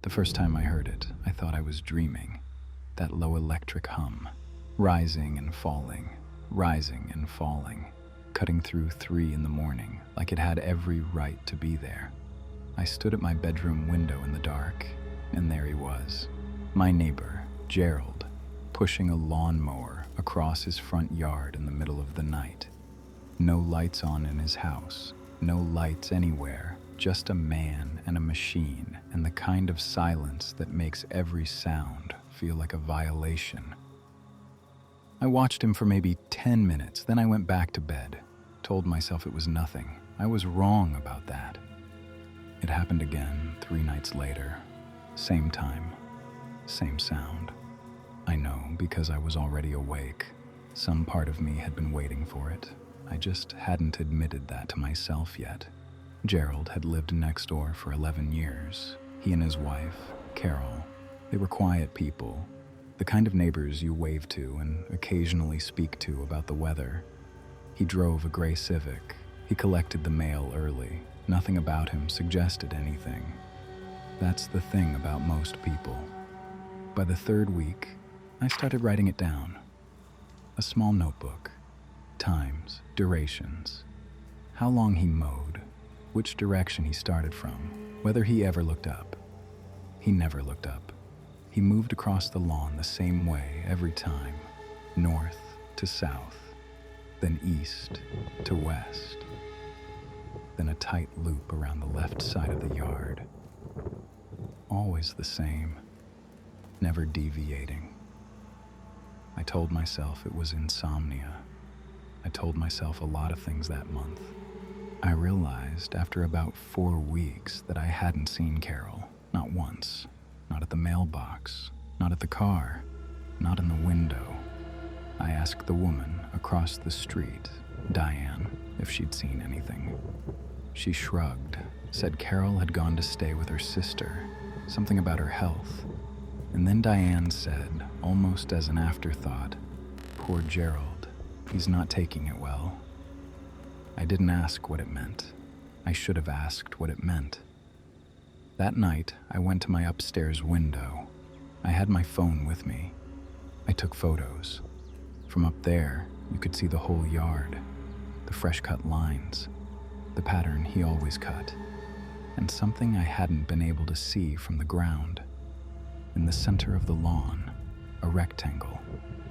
The first time I heard it, I thought I was dreaming. That low electric hum, rising and falling, cutting through 3 in the morning like it had every right to be there. I stood at my bedroom window in the dark, and there he was, my neighbor, Gerald, pushing a lawnmower across his front yard in the middle of the night. No lights on in his house, no lights anywhere, just a man and a machine, and the kind of silence that makes every sound feel like a violation. I watched him for maybe 10 minutes, then I went back to bed, told myself it was nothing. I was wrong about that. It happened again 3 nights later. Same time, same sound. I know because I was already awake. Some part of me had been waiting for it. I just hadn't admitted that to myself yet. Gerald had lived next door for 11 years. He and his wife, Carol, they were quiet people, the kind of neighbors you wave to and occasionally speak to about the weather. He drove a gray Civic. He collected the mail early. Nothing about him suggested anything. That's the thing about most people. By the 3rd week, I started writing it down. A small notebook. Times, durations. How long he mowed. Which direction he started from. Whether he ever looked up. He never looked up. He moved across the lawn the same way every time. North to south. Then east to west. Then a tight loop around the left side of the yard. Always the same, never deviating. I told myself it was insomnia. I told myself a lot of things that month. I realized after about 4 weeks that I hadn't seen Carol, not once, not at the mailbox, not at the car, not in the window. I asked the woman across the street, Diane, if she'd seen anything. She shrugged, said Carol had gone to stay with her sister, something about her health. And then Diane said, almost as an afterthought, "Poor Gerald, he's not taking it well." I didn't ask what it meant. I should have asked what it meant. That night, I went to my upstairs window. I had my phone with me. I took photos. From up there, you could see the whole yard, the fresh-cut lines, the pattern he always cut, and something I hadn't been able to see from the ground. In the center of the lawn, a rectangle,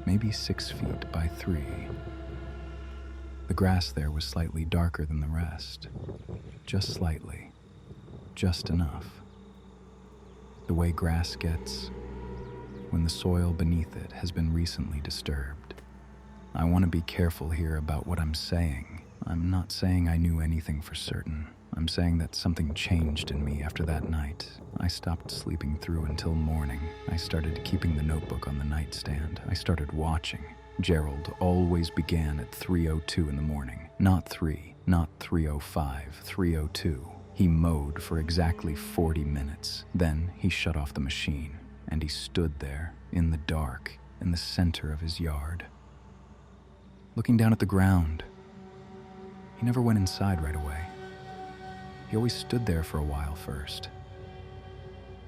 maybe 6 feet by 3. The grass there was slightly darker than the rest, just slightly, just enough. The way grass gets when the soil beneath it has been recently disturbed. I want to be careful here about what I'm saying. I'm not saying I knew anything for certain. I'm saying that something changed in me after that night. I stopped sleeping through until morning. I started keeping the notebook on the nightstand. I started watching. Gerald always began at 3:02 in the morning. Not 3, not 3:05, 3:02. He mowed for exactly 40 minutes. Then he shut off the machine, and he stood there, in the dark, in the center of his yard, looking down at the ground. He never went inside right away. He always stood there for a while first.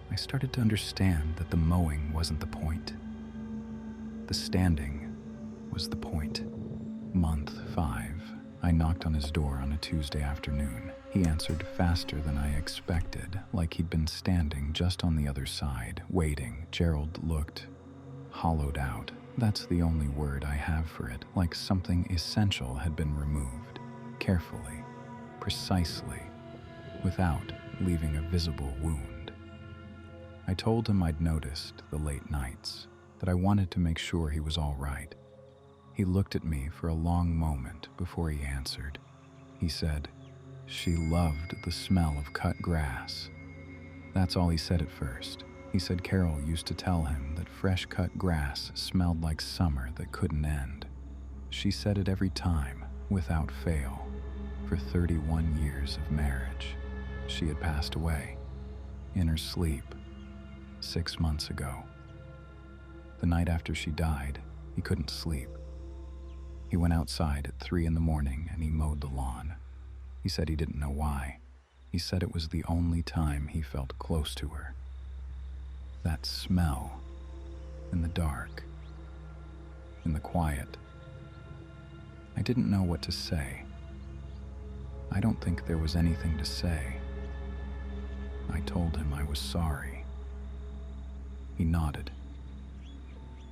I started to understand that the mowing wasn't the point. The standing was the point. Month 5, I knocked on his door on a Tuesday afternoon. He answered faster than I expected, like he'd been standing just on the other side, waiting. Gerald looked hollowed out. That's the only word I have for it, like something essential had been removed, carefully, precisely, without leaving a visible wound. I told him I'd noticed the late nights, that I wanted to make sure he was all right. He looked at me for a long moment before he answered. He said, "She loved the smell of cut grass." That's all he said at first. He said Carol used to tell him that fresh cut grass smelled like summer that couldn't end. She said it every time, without fail. For 31 years of marriage, she had passed away, in her sleep, 6 months ago. The night after she died, he couldn't sleep. He went outside at 3 in the morning and he mowed the lawn. He said he didn't know why. He said it was the only time he felt close to her. That smell, in the dark, in the quiet. I didn't know what to say. I don't think there was anything to say. I told him I was sorry. He nodded.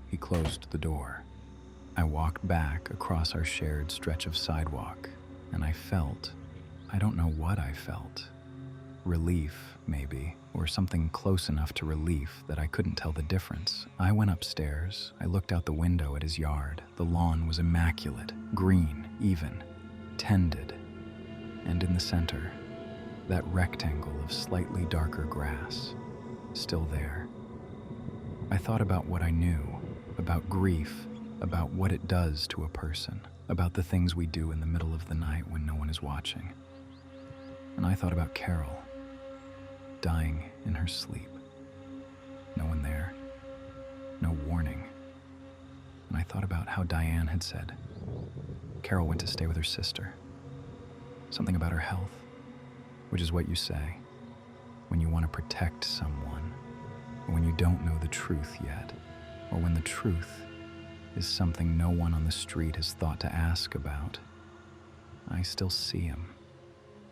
He closed the door. I walked back across our shared stretch of sidewalk, and I don't know what I felt. Relief, maybe, or something close enough to relief that I couldn't tell the difference. I went upstairs. I looked out the window at his yard. The lawn was immaculate, green, even, tended. And in the center, that rectangle of slightly darker grass, still there. I thought about what I knew, about grief, about what it does to a person, about the things we do in the middle of the night when no one is watching. And I thought about Carol, dying in her sleep. No one there, no warning. And I thought about how Diane had said Carol went to stay with her sister. Something about her health, which is what you say when you want to protect someone, or when you don't know the truth yet, or when the truth is something no one on the street has thought to ask about. I still see him.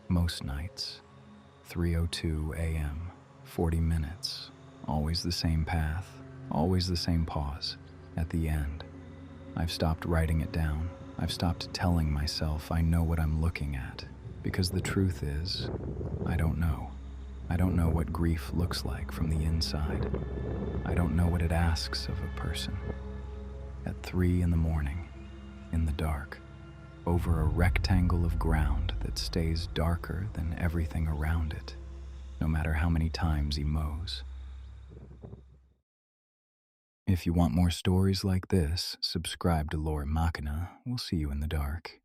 Most nights, 3:02 a.m., 40 minutes, always the same path, always the same pause, at the end. I've stopped writing it down. I've stopped telling myself I know what I'm looking at, because the truth is, I don't know. I don't know what grief looks like from the inside. I don't know what it asks of a person. At 3 a.m, in the dark, over a rectangle of ground that stays darker than everything around it, no matter how many times he mows. If you want more stories like this, subscribe to Lore Machina. We'll see you in the dark.